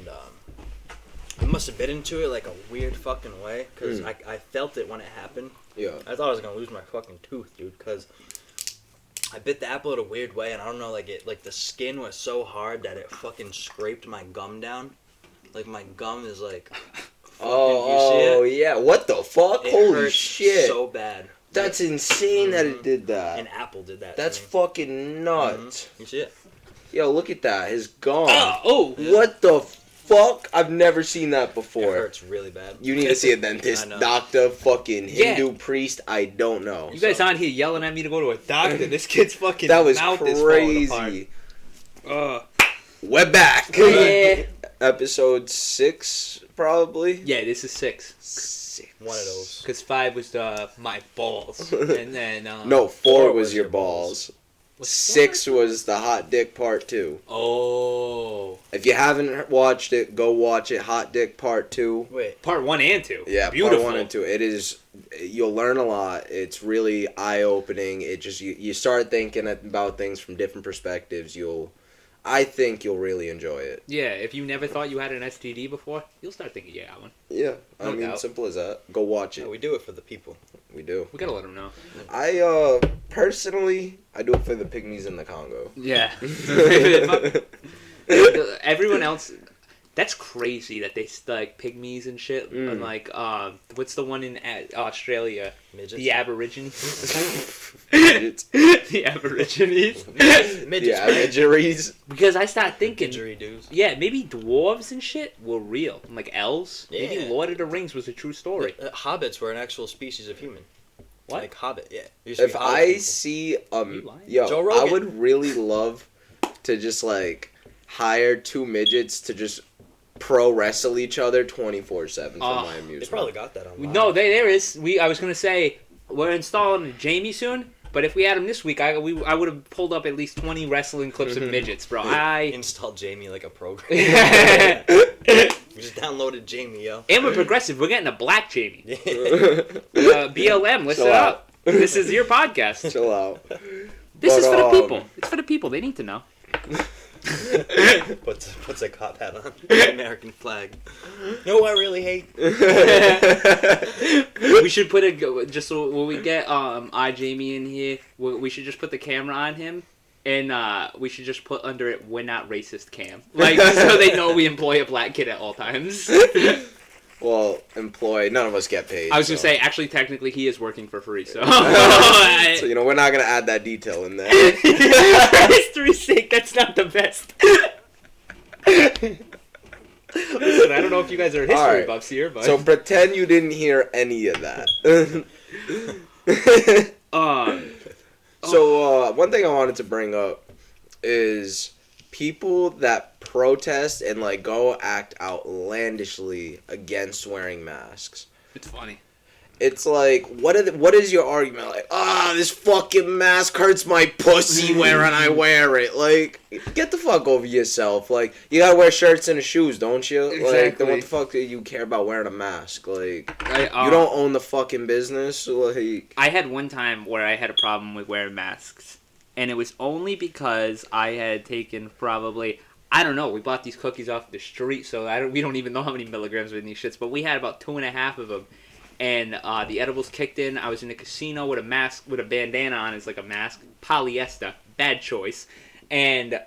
and I must have bit into it like a weird fucking way, because I felt it when it happened. Yeah. I thought I was gonna lose my fucking tooth, dude, because I bit the apple in a weird way, and I don't know, like the skin was so hard that it fucking scraped my gum down. Like my gum is like. Oh, yeah. What the fuck? It Holy hurts shit. so bad. That's insane that it did that. An apple did that. That's to me. fucking nuts. You see it? Yo, look at that. His gum. Oh! What the fuck? I've never seen that It before. hurts really bad. You need to see a dentist, I know. doctor, fucking Yeah. Hindu priest. I don't know. You guys on here yelling at me to go to a doctor. This kid's fucking That was mouth is falling apart. crazy. Uh, We're back. yeah. Episode 6, probably. Yeah, this is 6. 6. One of those. Because 5 was my balls. And then... No, 4 was your balls. Was 6 was the hot dick part 2. Oh. If you haven't watched it, go watch it. Hot dick part 2. Wait. Part 1 and 2. Yeah, Beautiful. part 1 and 2. It is. You'll learn a lot. It's really eye opening. It just you start thinking about things from different perspectives. I think you'll really enjoy it. Yeah, if you never thought you had an STD before, you'll start thinking you got one. Yeah, I No mean, doubt. simple as that. Go watch it. No, we do it for the people. We do. We gotta let them know. I personally, I do it for the pygmies in the Congo. Yeah. Everyone else... That's crazy that they like pygmies and shit. And like, what's the one in Australia? Midgets. The Aborigines. Midgets. The Aborigines. Midgets, Yeah, right? midgeries. Because I start thinking, Didgeridoos. yeah, maybe dwarves and shit were real, like elves. Maybe Yeah. Lord of the Rings was a true story. Hobbits were an actual species of human. What? Like Hobbit, yeah. Used to If be Hobbit I people. see you lying? yo, Joe I Rogan. would really love to just like hire 2 midgets to just pro wrestle each other 24/7 for my amusement. They probably got that online. No, there is. I was gonna say we're installing Jamie soon, but if we had him this week, I would have pulled up at least 20 wrestling clips of midgets, bro. Installed Jamie like a program. And We just downloaded Jamie, yo. we're progressive. We're getting a black Jamie. Yeah. BLM, listen Chill up. This is your podcast. Chill out. This is But, for the people. It's for the people. They need to know. puts a cop hat on. The American flag. You know what I really hate? We should put just so when we get Jamie in here, we should just put the camera on him, and we should just put under it "We're not racist" cam, like so they know we employ a black kid at all times. Well, none of us get paid. I was so. gonna say, actually, technically, he is working for free, so. So, we're not going to add that detail in there. For history's sake, that's not the best. Listen, I don't know if you guys are history Alright. buffs here, but So pretend you didn't hear any of that. So one thing I wanted to bring up is people that protest and like go act outlandishly against wearing masks. it's funny. It's like, what is your argument? Like, this fucking mask hurts my pussy when I wear it. Like, get the fuck over yourself. Like, you gotta wear shirts and shoes, don't you? Like, Exactly. then what the fuck do you care about wearing a mask? Like, I, you don't own the fucking business. Like, I had one time where I had a problem with wearing masks, and it was only because I had taken probably, I don't know, we bought these cookies off the street, so we don't even know how many milligrams were in these shits, but we had about 2.5 of them. And the edibles kicked in. I was in a casino with a mask, with a bandana on. It's like a mask. Polyester. Bad choice. And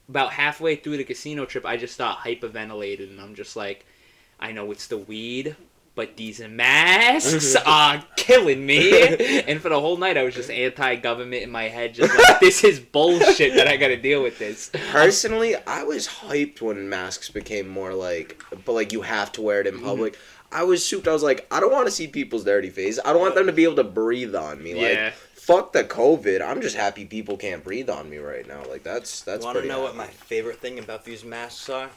about halfway through the casino trip, I just got hyperventilated. And I'm just like, I know it's the weed, but these masks are killing me. And for the whole night, I was just anti-government in my head. Just like, this is bullshit that I got to deal with this. personally, I was hyped when masks became more like, but like you have to wear it in public. I was souped. I was like, I don't want to see people's dirty face. I don't want them to be able to breathe on me. Yeah. Like, fuck the COVID. I'm just happy people can't breathe on me right now. Like, that's Want to pretty know what happy. my favorite thing about these masks are?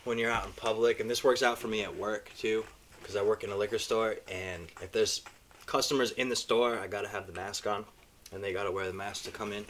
When you're out in public, and this works out for me at work too, because I work in a liquor store, and if there's customers in the store, I gotta have the mask on, and they gotta wear the mask to come in.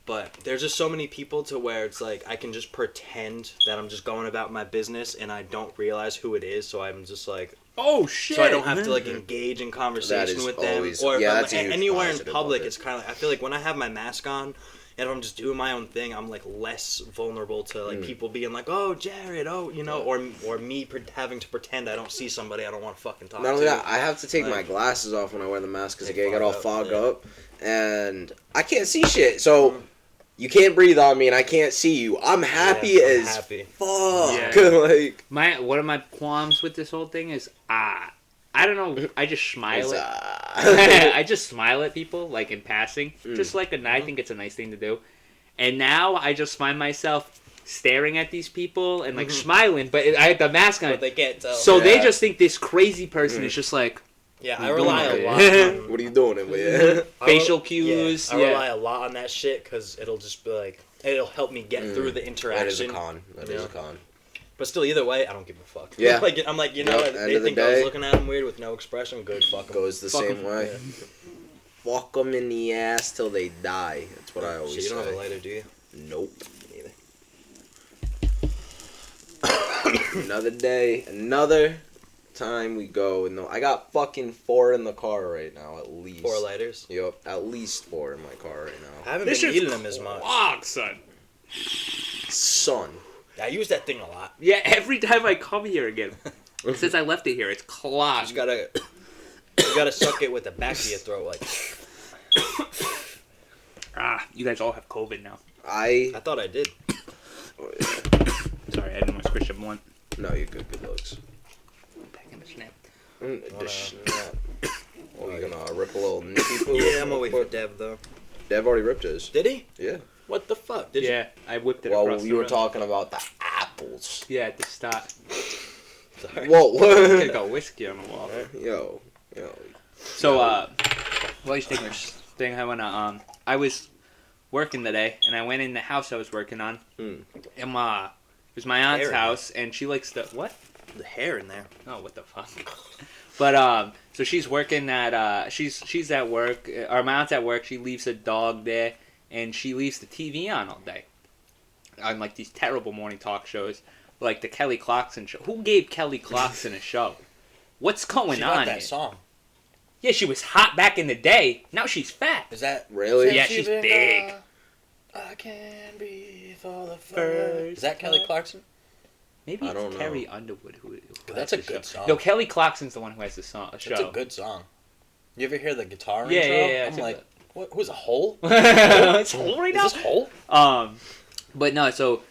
But there's just so many people to where it's like I can just pretend that I'm just going about my business and I don't realize who it is, so I'm just like Oh shit! So I don't have to like engage in conversation with them. always- Or if yeah, I'm, that's a huge anywhere in positive public, of it. it's kind of. I feel like when I have my mask on, and if I'm just doing my own thing, I'm like less vulnerable to like people being like, "Oh, Jared," or me having to pretend I don't see somebody I don't want to fucking talk Not to. only that, I have to take my Like- glasses off when I wear the mask because They they get all fog fogged up, up, and I can't see shit. So you can't breathe on me, and I can't see you. I'm happy Yeah, I'm as happy. fuck. Yeah. Like, One of my qualms with this whole thing is I don't know. I just smile. it's, I just smile at people like in passing, just like I think it's a nice thing to do. And now I just find myself staring at these people and like smiling, but I have the mask on. But they can't tell. So they Yeah. just think this crazy person is just like Yeah, I rely a lot on what are you doing it with? facial I cues. I rely a lot on that shit because it'll just be like it'll help me get through the That is a interaction. con. That is a con. But still, either way, I don't give a fuck. Yeah. I'm like, you know, Yep, what? end They of the think I was day. looking at them weird with no expression. Good, fuck 'em. Goes the Fuck same 'em. way. Yeah. Fuck them in the ass till they die. That's what I always Shit, you don't have a say. lighter, do you? Nope. Neither. Another day, another time we go. And I got fucking 4 in the car right now, at least. 4 lighters. Yup, at least 4 in my car right I now. haven't This been shit's eating them as much. clogged, son. Son. I use that thing a lot. Yeah, every time I come here again, since I left it here, it's You clogged. just gotta suck it with the back of your throat. Like You guys all have COVID now. I thought I did. Sorry, I didn't want to squish a blunt. No, you're good. Good looks. Back in the snap. The snap. Oh, you gonna rip a little nippy poo? Yeah, I'm gonna wait for Dev though. Dev already ripped his. Did he? Yeah. What the fuck? Did Yeah, I whipped it Well, across you the were room. talking about the apples. Yeah, at the start. you? Sorry. Whoa. I got whiskey on the wall. Yo. So, while he's taking this thing, I was working today, and I went in the house I was working on, and it was my aunt's Hair. house, and she likes to, what? The hair in there. Oh, what the fuck? But, so she's working at, she's at work, or my aunt's at work, she leaves a dog there, and she leaves the TV on all day. On, like, these terrible morning talk shows, like the Kelly Clarkson show. Who gave Kelly Clarkson a show? What's going She on got that here? song. Yeah, she was hot back in the day. Now she's fat. Is that Really? Yeah, she's big. I can breathe for the First first. Is that Kelly Clarkson? Maybe I it's don't know. Terry Underwood who That's has a the good show. song. No, Kelly Clarkson's the one who has the song. Show. It's a good song. You ever hear the guitar Yeah, intro? yeah. I'm like, what? Who's a hole? It's whole right now. Is this hole? But no, so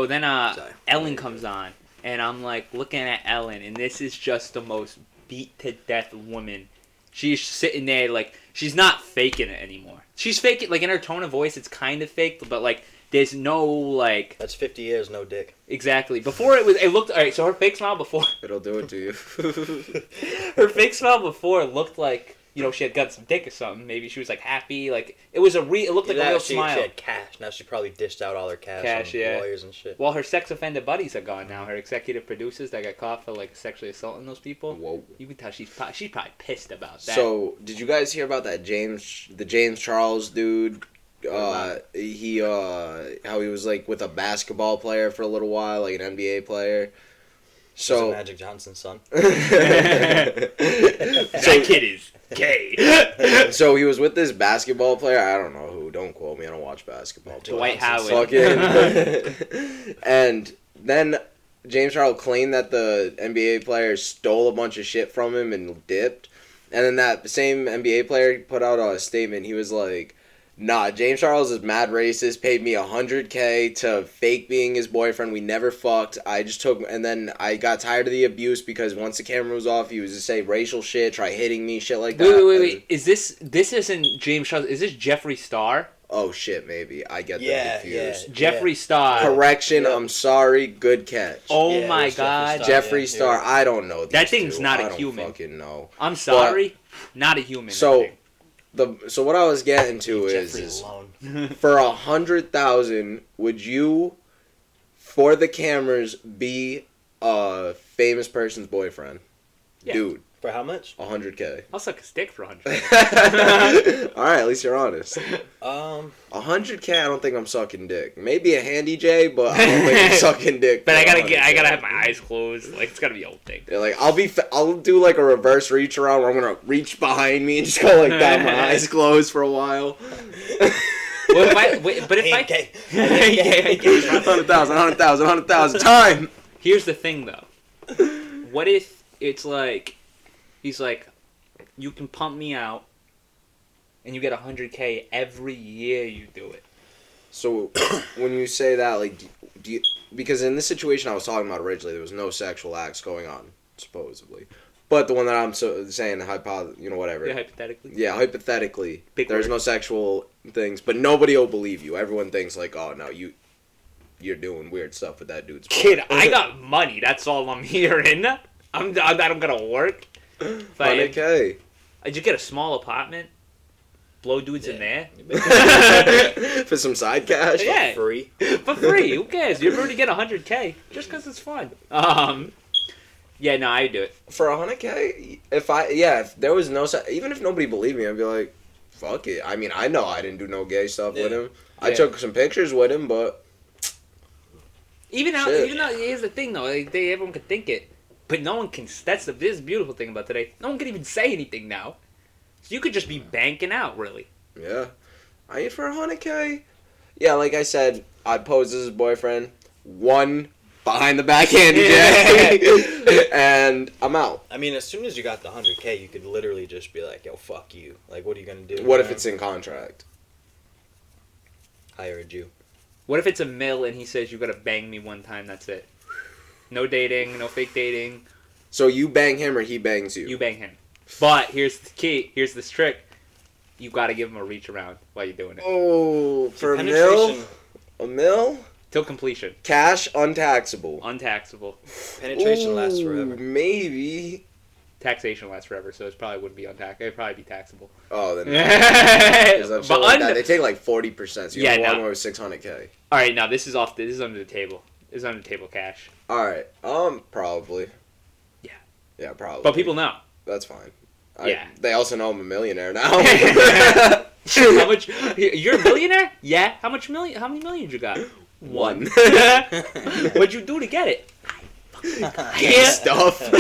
then Sorry. Ellen comes on, and I'm like looking at Ellen, and this is just the most beat to death woman. She's sitting there like she's not faking it anymore. She's faking like in her tone of voice, it's kind of fake, but like there's no like That's 50 years, no dick. exactly. Before it looked alright. So her fake smile before. It'll do it to you. Her fake smile before looked like, you know, she had got some dick or something. Maybe she was like happy. Like it was it looked like a real she smile. had cash. Now she probably dished out all her cash, Cash, on yeah. lawyers and shit. Well, her sex offender buddies are gone now. Her executive producers that got caught for like sexually assaulting those people. Whoa. You can tell she's probably pissed about that. So, did you guys hear about that James Charles dude? How he was like with a basketball player for a little while, like an NBA player. So So Magic Johnson's son. that kid is gay. So he was with this basketball player. I don't know who. Don't quote me. I don't watch basketball. Dwight Johnson's Howard. Fucking. And then James Charles claimed that the NBA player stole a bunch of shit from him and dipped. And then that same NBA player put out a statement. He was like, "Nah, James Charles is mad racist. Paid me $100K to fake being his boyfriend. We never fucked. I just took, and then I got tired of the abuse because once the camera was off, he was just say racial shit, try hitting me, shit like that." Wait. Is this isn't James Charles? Is this Jeffree Star? Oh shit, maybe I get Yeah, that confused. yeah. Jeffree Star. Correction, Yep. I'm sorry. Good catch. Oh Yeah, my it was Jeffree God. Star. Jeffree yeah, Star. yeah. I don't know. That these thing's two. not a I don't human. Fucking know. I'm sorry, not a human. So, that So what I was getting to Jeffrey is alone. for 100,000, would you, for the cameras, be a famous person's boyfriend? Yeah. Dude, For how much? 100K. I'll suck a stick for 100. All right, at least you're honest. 100K, I don't think I'm sucking dick. Maybe a handy J, but I don't think I'm sucking dick. But for I gotta 100K. have my eyes closed. Like, it's gotta be a whole thing. Yeah, like I'll do like a reverse reach around where I'm gonna reach behind me and just go like that, my eyes closed for a while. Well, if I 100K. 100,000, time. Here's the thing, though. What if it's like, he's like, you can pump me out, and you get 100K every year you do it. So when you say that, like, do you? Because in this situation I was talking about originally, there was no sexual acts going on, supposedly. But the one that I'm saying, whatever. Yeah, hypothetically. Yeah, hypothetically, Big there's word. no sexual things, but nobody will believe you. Everyone thinks like, oh no, you're doing weird stuff with that dude's Kid, I got money. That's all I'm hearing. I'm gonna work. If I 100K. just get a small apartment, blow dudes in there. For some side cash. Yeah. Free. For free. Who cares? You're going to get 100K just because it's fun. Yeah, no, I do it. For 100K, if there was no even if nobody believed me, I'd be like, fuck it. I mean, I know I didn't do no gay stuff with him. I Yeah. took some pictures with him, but Even though, Shit. here's the thing though, like, everyone could think it, but no one can. This is the beautiful thing about today. No one can even say anything now, so you could just be banking out, really. yeah. I mean, for 100K, yeah, like I said, I'd pose as his boyfriend. One behind the backhand, and I'm out. I mean, as soon as you got the 100K, you could literally just be like, "Yo, fuck you." Like, what are you gonna do? What if it's in contract? hire a Jew? What if it's a mill and he says you gotta bang me one time? That's it. No dating, no fake dating. So you bang him or he bangs you? You bang him. But here's the key. Here's this trick. You gotta give him a reach around while you're doing it Oh, for a mil? Penetration, A mil? till completion, Cash untaxable. untaxable. penetration lasts Ooh, forever. Maybe. Taxation lasts forever, so it probably wouldn't be untaxed. It'd probably be taxable. Oh, then. but Because I'm like that. They take like 40%. So you Yeah, yeah, walk no. away with 600K. all right, now this is off. This is under the table. This is under the table cash. All right. Probably. Yeah. Yeah, probably. But people know. That's fine. Yeah. They also know I'm a millionaire now. How much? You're a millionaire? Yeah. How much million? How many millions you got? One. What'd you do to get it? Gay stuff.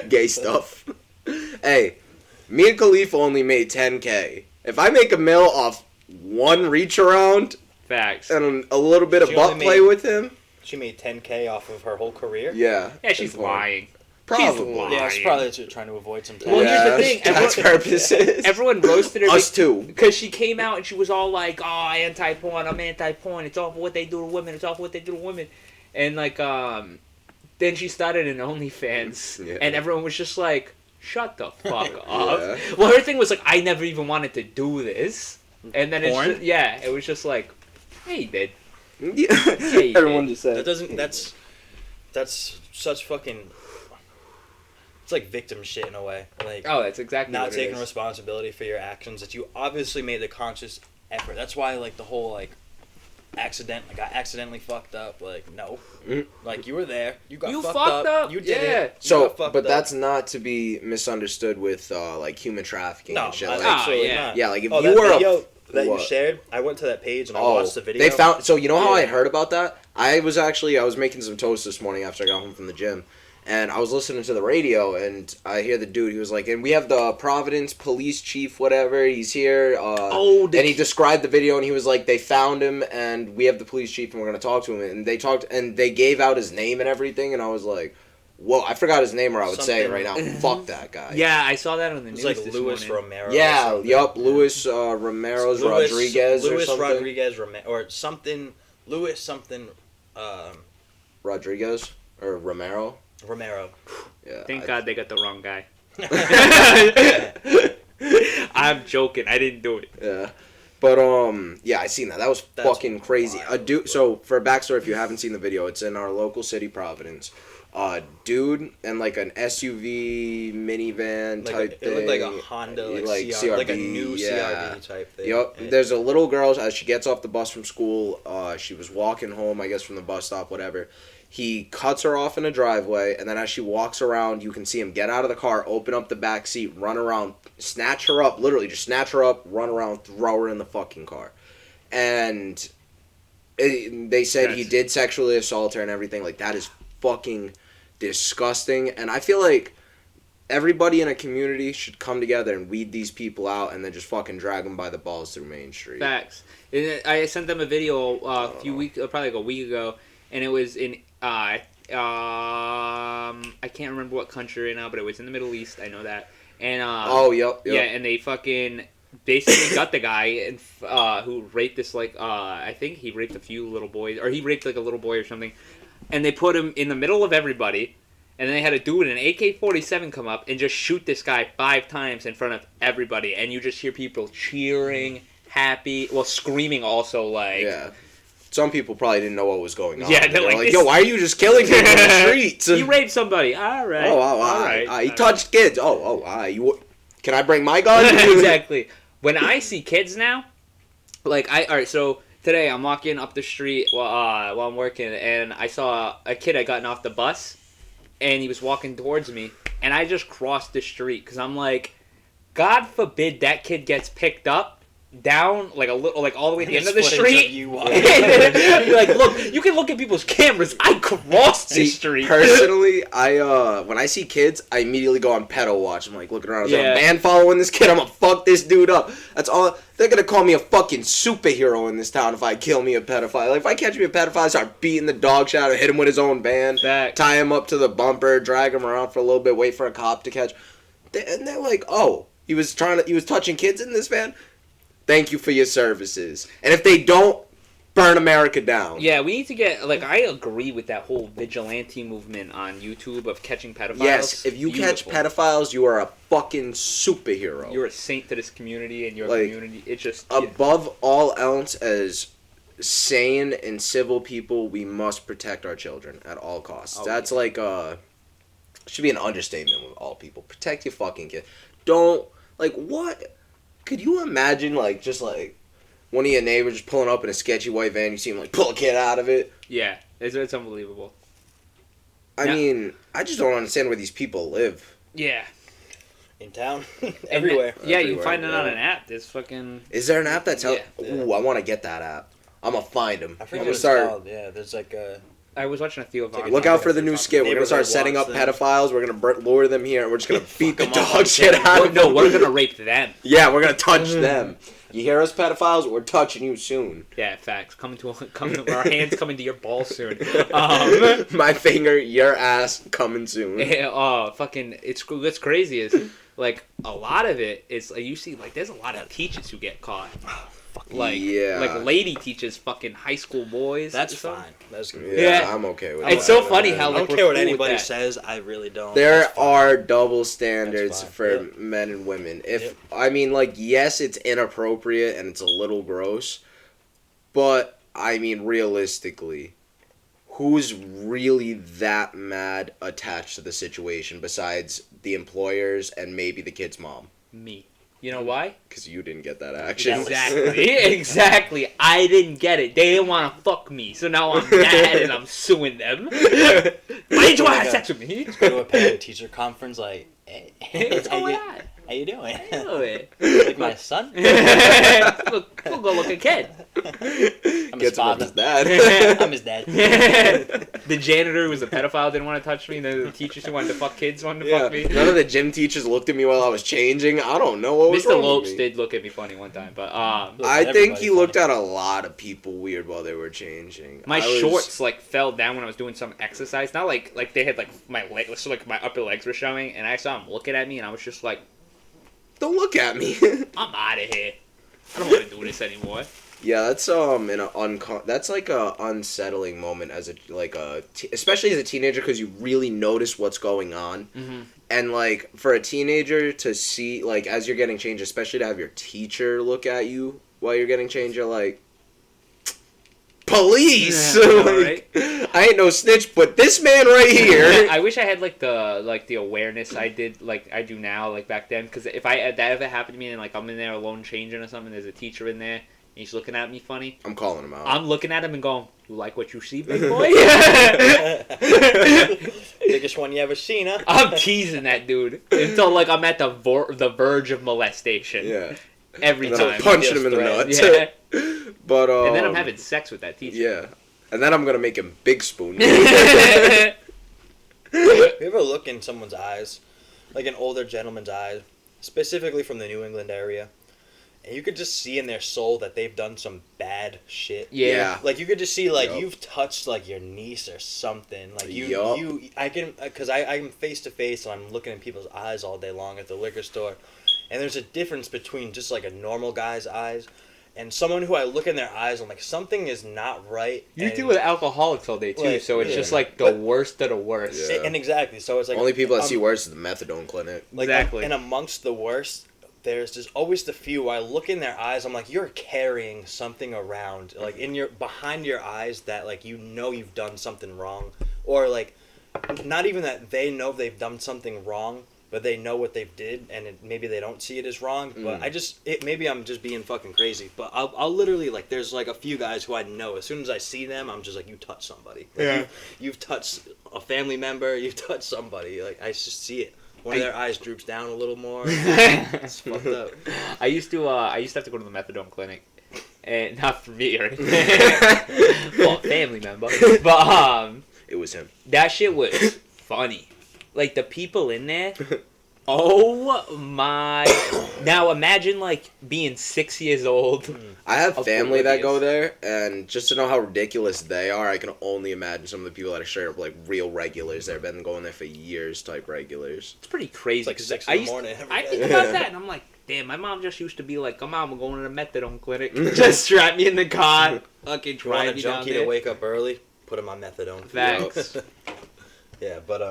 Gay stuff. Hey, me and Khalif only made 10K. If I make a mil off one reach around Facts. and a little bit of She butt only play made- with him, She made 10K off of her whole career. yeah. Yeah, she's that's fine. lying. Probably. lying. Yeah, she's probably trying to avoid some tax. Well, here's the thing, Tax purposes. Everyone roasted her Us too. because she came out and she was all like, "Oh, anti-porn. I'm anti-porn. It's awful what they do to women. It's awful what they do to women." And like, then she started an OnlyFans, Yeah. and everyone was just like, "Shut the fuck up." Yeah. Well, her thing was like, "I never even wanted to do this," and then Porn? it was just like, "Hey, you did." Yeah. you Everyone did. just said. That doesn't. That's such fucking. It's like victim shit in a way. Like Oh, that's exactly not what it taking is. responsibility for your actions. That you obviously made the conscious effort. That's why like the whole like accidentally fucked up. Like no, Mhm. like you were there. You got You fucked, fucked up, You did yeah. it. You So, got fucked but up. that's not to be misunderstood with like human trafficking no, and shit. I- Like, absolutely yeah. not. yeah, like if Oh, you that were video that what? you shared, I went to that page and I Oh, watched the video. they found. So you know how I Yeah. heard about that? I was making some toast this morning after I got home from the gym, and I was listening to the radio, and I hear the dude. He was like, "And we have the Providence police chief, whatever. He's here." Oh, and he described the video, and he was like, "They found him, and we have the police chief, and we're gonna talk to him." And they talked, and they gave out his name and everything, and I was like, "Whoa!" I forgot his name, or I would say it right now. Fuck that guy. Yeah, I saw that on the It news was like this Luis morning. Romero. or Yeah. something. Yup. Luis Ramirez Luis- Rodriguez or Luis something. Rodriguez or something. Luis something. Rodriguez or Romero. Romero. Yeah. Thank God they got the wrong guy. I'm joking. I didn't do it. Yeah. But yeah, I seen that. That was That's fucking crazy. A wild. dude. So for a backstory, if you haven't seen the video, it's in our local city, Providence. Dude and like an SUV minivan Like type it looked like a thing. Honda, like, like CR, like a CRV, new yeah. CRV type thing. Yup. And- There's a little girl as she gets off the bus from school. She was walking home, I guess, from the bus stop, whatever. He cuts her off in a driveway, and then as she walks around, you can see him get out of the car, open up the back seat, run around, snatch her up, literally just snatch her up, run around, throw her in the fucking car. And they said he did sexually assault her and everything. Like, that is fucking disgusting. And I feel like everybody in a community should come together and weed these people out and then just fucking drag them by the balls through Main Street. Facts. And I sent them a video a few weeks, probably like a week ago, and it was in I can't remember what country right now, but it was in the Middle East. I know that. And Yep. yeah, and they fucking basically got the guy and who raped this I think he raped a few little boys, or he raped like a little boy or something, and they put him in the middle of everybody. And then they had a dude in an AK-47 come up and just shoot this guy 5 times in front of everybody. And you just hear people cheering, happy, well, screaming also, like... Yeah. Some people probably didn't know what was going on. Yeah, they're like, yo, why are you just killing people in the streets? You raped somebody. All right. Oh, all right. He touched kids. Can I bring my gun? Exactly. When I see kids now, like, alright, so today I'm walking up the street while I'm working, and I saw a kid had gotten off the bus. And he was walking towards me, and I just crossed the street because I'm like, God forbid that kid gets picked up down like a little, like all the way to the end of the street. Like, look, you can look at people's cameras. I crossed the street. Personally, when I see kids, I immediately go on pedo watch. I'm like looking around. Is there a man following this kid? I'm gonna fuck this dude up. That's all. They're gonna call me a fucking superhero in this town if I kill me a pedophile. Like, if I catch me a pedophile, I start beating the dog shit out of him, hit him with his own van, tie him up to the bumper, drag him around for a little bit, wait for a cop to catch. And they're like, oh, he was touching kids in this van. Thank you for your services. And if they don't, burn America down. Yeah, we need to get, like, I agree with that whole vigilante movement on YouTube of catching pedophiles. Yes, if you catch pedophiles, you are a fucking superhero. You're a saint to this community and your community. It's just... Above all else, as sane and civil people, we must protect our children at all costs. That's like, should be an understatement with all people. Protect your fucking kid. Don't, like, what? Could you imagine, like, just, like, one of your neighbors just pulling up in a sketchy white van, you see him, like, pull a kid out of it? Yeah, it's unbelievable. I mean, I just don't understand where these people live. Yeah. In town? Everywhere. Yeah, you can find it on an app. There's fucking... Is there an app that's out? Yeah. Ooh, I want to get that app. I'm going to find them. I forget what it's called. Yeah, there's like a... I was watching a Theo Von. Look out for the new skit. We're going to start setting up pedophiles. We're going to lure them here, and we're just going to beat the dog shit out of them. No, we're going to rape them. Yeah, we're going to touch them. You hear us, pedophiles? We're touching you soon. Yeah, facts. Our hands coming to your balls soon. My finger, your ass, coming soon. Yeah, fucking, what's crazy is, like, a lot of it is, like, you see, like, there's a lot of teachers who get caught. Like, like lady teachers, fucking high school boys. That's fine. That's good. Yeah, I'm okay with that. It's so funny how, like, I don't care what anybody says. I really don't. There are double standards for men and women. I mean, like, yes, it's inappropriate and it's a little gross, but I mean, realistically, who's really that mad attached to the situation besides the employers and maybe the kid's mom? Me. You know why? Because you didn't get that action. Exactly. I didn't get it. They didn't want to fuck me, so now I'm mad and I'm suing them. Why didn't you want to have sex with me? Go to a parent-teacher conference, like, hey, what's going on? How you doing? How you doing? Like my son? We'll go look a kid. I'm his father. Dad. I'm his dad. The janitor who was a pedophile didn't want to touch me, and the teachers who wanted to fuck kids wanted to fuck me. None of the gym teachers looked at me while I was changing. I don't know what was Mr. wrong Lopes with me. did look at me funny one time, but I think he looked at a lot of people weird while they were changing. My shorts like fell down when I was doing some exercise. Not like they had like my leg, so like my upper legs were showing, and I saw him looking at me, and I was just like, "Don't look at me. I'm out of here. I don't want to do this anymore." Yeah, that's that's like a unsettling moment as especially as a teenager, because you really notice what's going on, and like for a teenager to see, like, as you're getting changed, especially to have your teacher look at you while you're getting changed, you're like, police. Like, I ain't no snitch, but this man right here. I wish I had like the awareness I do now, like back then, because if that ever happened to me and like I'm in there alone changing or something, there's a teacher in there. he's looking at me funny, I'm calling him out. I'm looking at him and going, "You like what you see, big boy?" Biggest one you ever seen, huh? I'm teasing that dude until like I'm at the verge of molestation. Yeah. Every And then time. I'm punching him in the nuts. Yeah. But And then I'm having sex with that teacher. Yeah. And then I'm gonna make him big spoon. You ever look in someone's eyes, like an older gentleman's eyes, specifically from the New England area, and you could just see in their soul that they've done some bad shit. Yeah. Like you could just see like Yup. you've touched like your niece or something. Like Yup. I can, because I'm face to face and I'm looking in people's eyes all day long at the liquor store, and there's a difference between just like a normal guy's eyes and someone who I look in their eyes, I'm like, something is not right. You and, deal with alcoholics all day too, Like, so it's yeah. just like the But- worst of the worst. Yeah. and exactly. So it's like Only people that see worse is the methadone clinic. like Exactly. and amongst the worst, there's just always the few where I look in their eyes, I'm like, you're carrying something around, like in your behind your eyes that like you know you've done something wrong, or like not even that they know they've done something wrong, but they know what they've did, and maybe they don't see it as wrong. But maybe I'm just being fucking crazy. But I'll literally like, there's like a few guys who I know. As soon as I see them, I'm just like, you touched somebody. Like, Yeah. you've touched a family member. You've touched somebody. Like I just see it. One of their eyes droops down a little more. It's fucked up. I used to have to go to the methadone clinic, and not for me or anything. Well, family member, but It was him. that shit was funny. Like the people in there. Oh my! Now imagine like being 6 years old. I have Of family that oblivious. go there, and just to know how ridiculous they are, I can only imagine some of the people that are straight up like real regulars. They've been going there for years, type regulars. It's pretty crazy. It's like 'cause 6 I in the used- morning every I day. think about that, and I'm like, damn, my mom just used to be like, "Come on, we're going to the methadone clinic." Just strap me in the car, fucking You want a drive me down junkie there. to wake up early? Put him on methadone. Facts. Yeah, but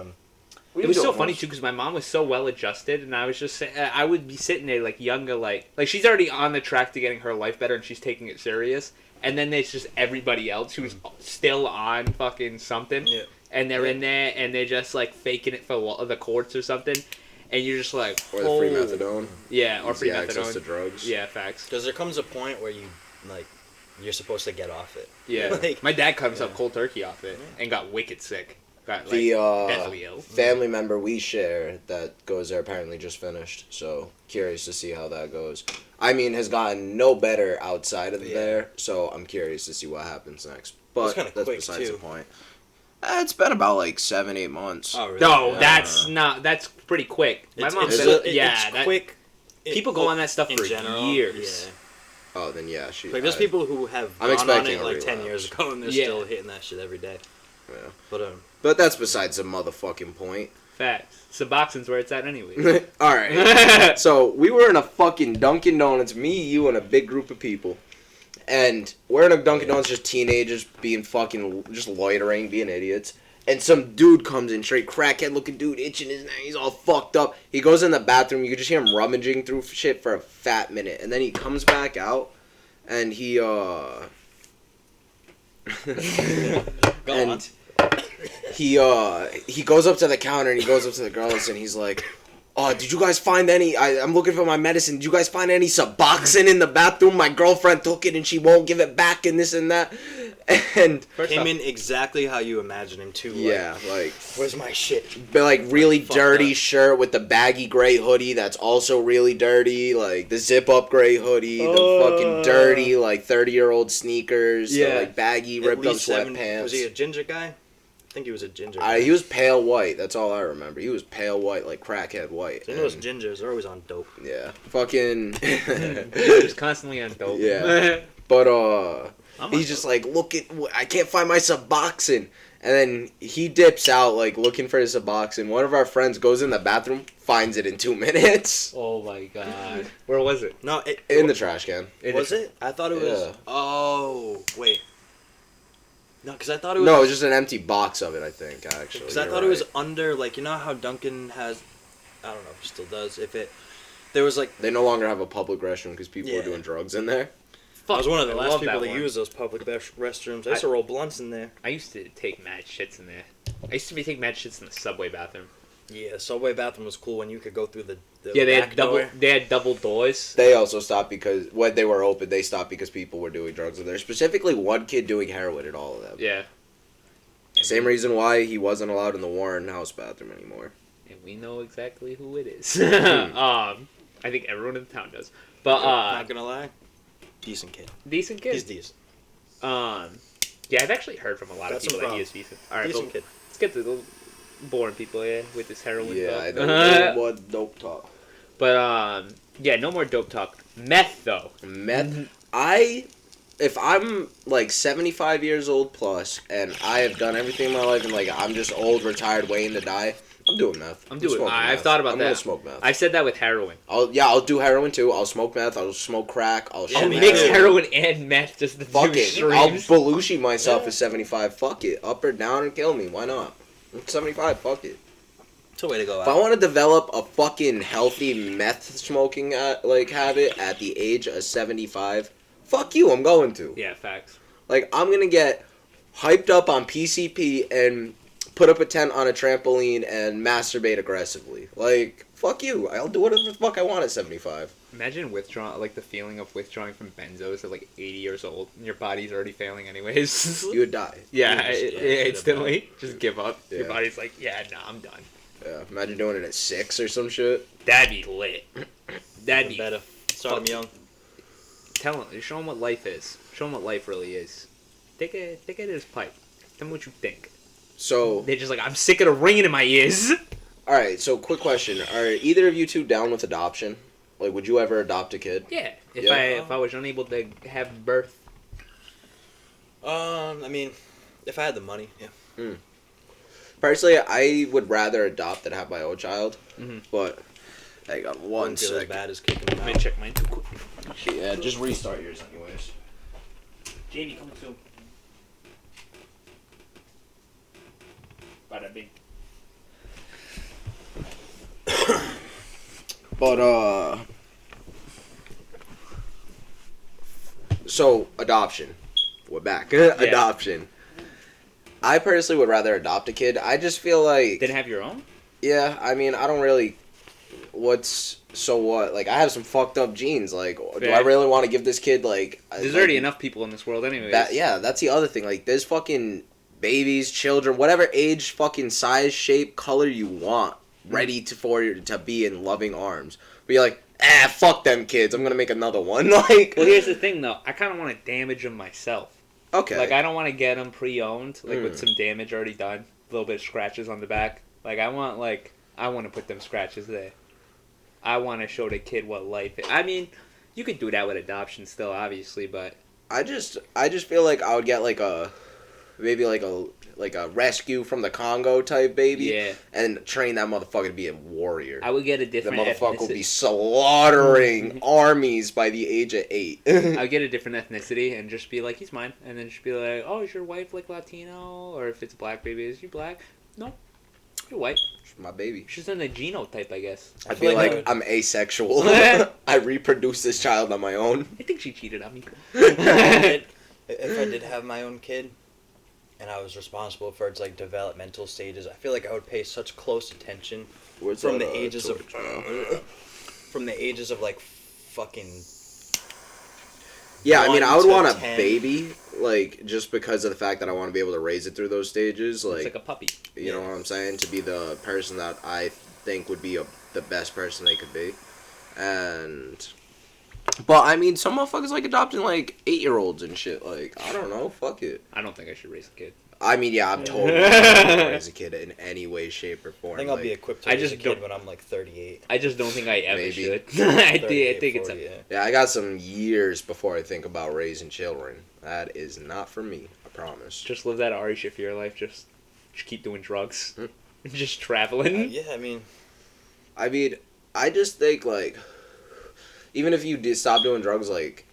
It was so funny too because my mom was so well adjusted, and I was just I would be sitting there like younger, like she's already on the track to getting her life better, and she's taking it serious. And then there's just everybody else who's still on fucking something, Yeah. and they're in there and they're just like faking it for the courts or something, and you're just like, Or the free "Oh." methadone. Yeah, or Easy free access to methadone. drugs. Yeah, facts. because there comes a point where you like you're supposed to get off it. Yeah, Like- my dad cut himself cold turkey off it and got wicked sick. Got like The deathly ill. family member we share that goes there apparently just finished, so curious to see how that goes. I mean, has gotten no better outside of Yeah. there, so I'm curious to see what happens next. was But kinda that's quick, besides too. the point. It's been about like 7-8 months. Oh, really? No, Yeah. that's pretty quick. My It's, mom it's, said, it's yeah, that, quick. people go on that stuff in for general, years. Yeah. Oh, then yeah, she. Like there's people who have I'm gone on expecting it a like 10 relapse. years ago and they're Yeah. still hitting that shit every day. Yeah. But But that's besides the motherfucking point. Facts. Suboxone's where it's at anyway. All right. So we were in a fucking Dunkin' Donuts, me, you, and a big group of people. And we're in a Dunkin' Donuts, just teenagers being fucking, just loitering, being idiots. And some dude comes in, straight crackhead looking dude, itching his neck, he's all fucked up. He goes in the bathroom, you can just hear him rummaging through shit for a fat minute. And then he comes back out, and he, go and on. he goes up to the counter and he goes up to the girls and he's like, "Oh, did you guys find any? I'm looking for my medicine. Did you guys find any Suboxone in the bathroom? My girlfriend took it and she won't give it back and this and that." And First Came off, in exactly how you imagine him too. yeah, like, Where's my shit? but like really Fucked dirty up. shirt with the baggy gray hoodie that's also really dirty, like the zip up gray hoodie, the fucking dirty like 30-year-old sneakers, the Yeah. like baggy At ripped up least 7. sweatpants. Was he a ginger guy? I think he was a ginger guy. He was pale white. That's all I remember. He was pale white, like crackhead white. You know those And- gingers are always on dope. Yeah, fucking. just constantly on dope. Yeah. But I'm he's on just dope. like, look at, I can't find my Suboxone, and then he dips out like looking for his Suboxone. One of our friends goes in the bathroom, finds it in 2 minutes Oh my god. Where was it? No, in the trash can. was it? I thought it was. Yeah. Oh wait. No, because I thought it was. No, it was just an empty box of it. I think actually. Because I You're thought it was right. under, like, you know how Duncan has, I don't know if it still does, there was like, They no longer have a public restroom because people Yeah. were doing drugs in there. I was one of the last love people that to one. use those public restrooms. I used to roll blunts in there. I used to take mad shits in there. I used to take mad shits in the subway bathroom. Yeah, subway bathroom was cool when you could go through the Yeah, they back had double. door. They had double doors. They also stopped because when they were open, they stopped because people were doing drugs in there. Specifically, one kid doing heroin in all of them. Yeah. Same reason why he wasn't allowed in the Warren House bathroom anymore. And we know exactly who it is. Hmm. I think everyone in the town does. But Not gonna lie, decent kid. decent kid. He's decent. Yeah, I've actually heard from a lot of Got some people that he problems. is decent. All right, Decent well, kid. let's get to the boring people, yeah, with this heroin. Yeah, talk. I know. More dope talk. But yeah, no more dope talk. Meth though. Meth. If I'm like 75 years old plus, and I have done everything in my life, and like I'm just old, retired, waiting to die, I'm doing meth. I'm doing. smoking I've meth. thought about I'm that. gonna smoke meth. I've said that with heroin. I'll do heroin too. I'll smoke meth. I'll smoke crack. I'll Yeah, I'll shoot me mix too. heroin and meth just to Fuck do it. I'll streams. Belushi myself Yeah. at 75. Fuck it. Up or down and kill me. Why not? I'm 75. Fuck it. It's a way to go If I out. want to develop a fucking healthy meth smoking habit at the age of 75, fuck you. I'm going to. Yeah, facts. Like, I'm gonna get hyped up on PCP and put up a tent on a trampoline and masturbate aggressively. Like, fuck you. I'll do whatever the fuck I want at 75. Imagine withdrawing, like the feeling of withdrawing from benzos at like 80 years old, and your body's already failing anyways. You would die. yeah, You just- yeah, instantly, just give up. Your Yeah. body's like, yeah, nah, I'm done. Yeah, imagine doing it at 6 or some shit. That'd be lit. That'd be better. Start him young. Tell him, show him what life is. Show him what life really is. Take it at his pipe. Tell me what you think. So, They're just like, I'm sick of the ringing in my ears. alright, so quick question. Are either of you two down with adoption? Like, would you ever adopt a kid? Yeah, Yeah. if I was unable to have birth. I mean, if I had the money, yeah. Personally, I would rather adopt than have my own child. Mhm. But, hang on one Wouldn't feel as second. bad as kicking him Let me out. check mine too quick. Yeah, just restart yours anyways. Jamie, come soon. Bada bing. But, so, adoption. We're back. Adoption. I personally would rather adopt a kid. I just feel like... Didn't have your own? Yeah, I mean, I don't really... So what? Like, I have some fucked up genes. Like, do Yeah. I really want to give this kid, like... There's like, already enough people in this world anyways. Yeah, that's the other thing. Like, there's fucking babies, children, whatever age, fucking size, shape, color you want, ready to be in loving arms. But you're like, fuck them kids. I'm gonna make another one. Like, Well, here's the thing, though. I kind of want to damage them myself. okay. Like, I don't want to get them pre-owned, like, with Mm. some damage already done. A little bit of scratches on the back. Like, I want to put them scratches there. I want to show the kid what life is. I mean, you could do that with adoption still, obviously, but... I just feel like I would get like a rescue from the Congo type baby, Yeah. and train that motherfucker to be a warrior. I would get a The different motherfucker will be ethnicity. slaughtering armies by the age of 8. I would get a different ethnicity and just be like, he's mine. And then just be like, oh, is your wife like Latino? Or if it's a black baby, is you black? No. You're white. My baby. She's in the genotype, I guess. I feel feel like like I'm asexual. I reproduce this child on my own. I think she cheated on me. If I did have my own kid, and I was responsible for its like developmental stages, I feel like I would pay such close attention from the ages of like fucking. Yeah, I mean, I 1 would to want a 10. baby, like, just because of the fact that I want to be able to raise it through those stages. It's like a puppy. You know what I'm saying? To be the person that I think would be the best person they could be. But, I mean, some motherfuckers like adopting, like, 8-year-olds and shit. Like, I don't know. Fuck it. I don't think I should raise a kid. I mean, yeah, I'm totally not gonna raise a kid in any way, shape, or form. I think I'll like, be equipped to I raise just a kid don't- when I'm like 38. I just don't think I ever Maybe. should. I 38, think it's 40, a... yeah. Yeah, I got some years before I think about raising children. That is not for me, I promise. Just live that Ari shit for your life. Just keep doing drugs. Hmm. Just traveling. Yeah, I mean, I just think, like, even if you did stop doing drugs, like,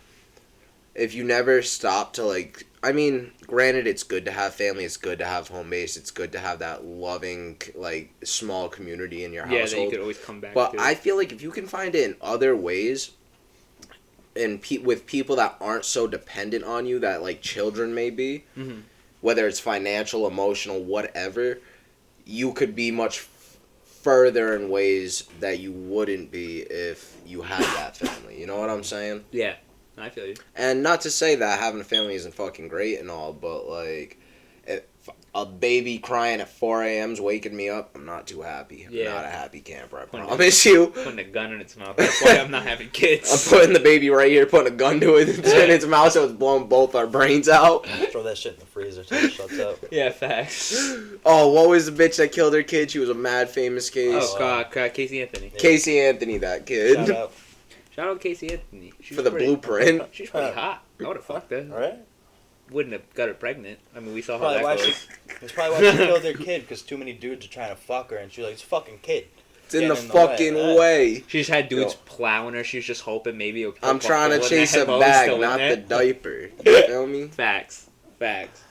if you never stop to, like, I mean, granted, it's good to have family, it's good to have home base, it's good to have that loving, like, small community in your Yeah, that you household. could always come back But to. I feel like if you can find it in other ways, and with people that aren't so dependent on you, that, like, children may be, Mhm. whether it's financial, emotional, whatever, you could be much further in ways that you wouldn't be if you had that family. You know what I'm saying? Yeah, I feel you. And not to say that having a family isn't fucking great and all, but like, if a baby crying at 4 a.m. is waking me up, I'm not too happy. I'm Yeah. not a happy camper, I Putting promise you. Putting a gun in its mouth. That's why I'm not having I'm kids. putting the baby right here, putting a gun to it in its mouth so it's blowing both our brains out. Throw that shit in the freezer till it shuts up. Yeah, facts. Oh, what was the bitch that killed her kid? She was a mad famous case. Oh, God, Casey Anthony. Casey Anthony, that kid. Shout out. Shout out Casey Anthony. She For was the blueprint. She's pretty hot. I would have fucked her. Alright? Wouldn't have got her pregnant. I mean, we saw how Probably that why goes. That's probably why she killed her kid, because too many dudes are trying to fuck her, and she's like, it's a fucking kid. It's in the Getting fucking way. way. She just had dudes Yo. plowing her. She was just hoping maybe it'll I'm pop trying to hole in chase that a hole bag, still in not there. the diaper. You feel me? Facts. Facts.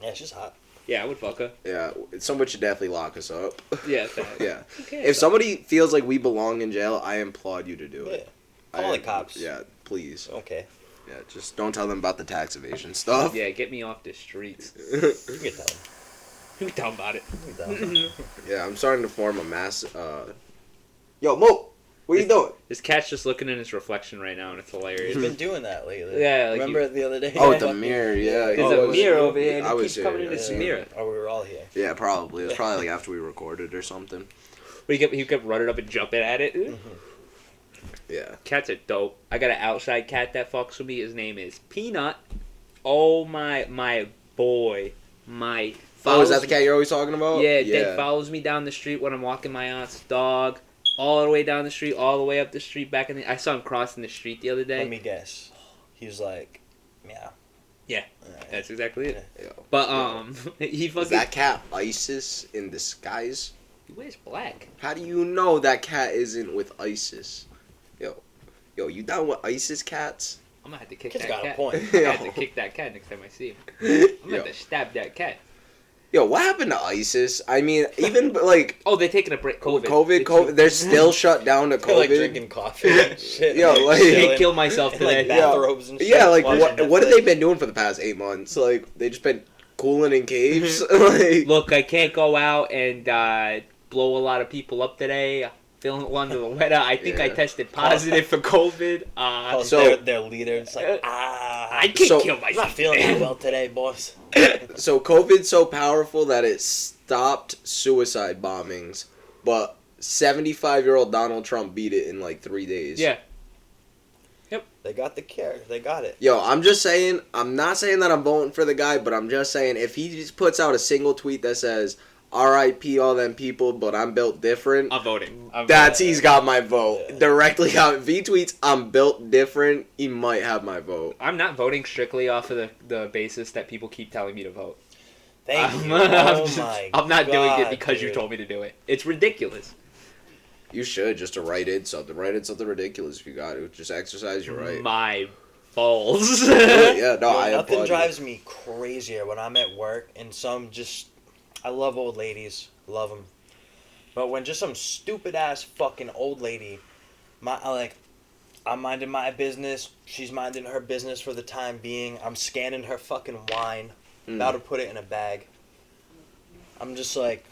Yeah, she's hot. Yeah, I would fuck her. Yeah, someone should definitely lock us up. Yeah, facts. Yeah. Okay, If so- somebody feels like we belong in jail, I applaud you to do Yeah. it. Call the cops. Yeah, please. Okay. Yeah, just don't tell them about the tax evasion stuff. Yeah, get me off the streets. You can tell him. Who tell him about it? You can tell him. Yeah, I'm starting to form a mass. Yo, Mo, what are you doing? This cat's just looking in his reflection right now, and it's hilarious. He's been doing that lately. Yeah, like Remember the other day? Oh, the mirror. Yeah, There's he a was- mirror over here, and I it was keeps here, coming in yeah. this mirror. Oh, we were all here. Yeah, probably. It was probably like after we recorded or something. But he kept running up and jumping at it. Yeah. Cats are dope. I got an outside cat that fucks with me. His name is Peanut. Oh my boy. My Oh, is that the cat you're always talking about? Yeah, that follows me down the street when I'm walking my aunt's dog. All the way down the street, all the way up the street, back in the... I saw him crossing the street the other day. Let me guess. He was like, meow. Yeah. Alright. That's exactly it. Yo. But, he Is fucking... that cat ISIS in disguise? He wears black. How do you know that cat isn't with ISIS? Yo, you down with ISIS cats? I'm gonna have to kick Kid's that got a cat. point. I'm gonna have to kick that cat next time I see him. I'm gonna Yo. have to stab that cat. Yo, what happened to ISIS? I mean, even like Oh, they're taking a break. COVID. COVID, they're still shut down to They're like COVID. drinking coffee and shit. Yo, like- I chilling killed myself in, like, today. bathrobes and shit. Yeah, like watching what have Netflix. they been doing for the past 8 months? Like they just been cooling in caves. Like Look, I can't go out and blow a lot of people up today. Feeling under the weather. I think I Yeah. tested positive for COVID. Oh, So- their leader. It's like, I can't So- kill I'm myself. not feeling that well today, boss. so COVID's so powerful that it stopped suicide bombings, but 75-year-old Donald Trump beat it in like 3 days. Yeah. They got the care. They got it. Yo, I'm just saying, I'm not saying that I'm voting for the guy, but I'm just saying if he just puts out a single tweet that says, R.I.P. all them people, but I'm built different, I'm voting. he's got my vote. Yeah. Directly out. If he tweets, I'm built different, he might have my vote. I'm not voting strictly off of the basis that people keep telling me to vote. Thank you. I'm Oh just- my I'm not doing it God, because you dude. told me to do it. It's ridiculous. You should just to write in something. Write in something ridiculous if you got to. Just exercise your right. My balls. Yeah, no, Yo, I nothing applaud you. drives me crazier when I'm at work and I love old ladies, love them. But when just some stupid ass fucking old lady, I'm minding my business, she's minding her business for the time being. I'm scanning her fucking wine, about to put it in a bag. I'm just like,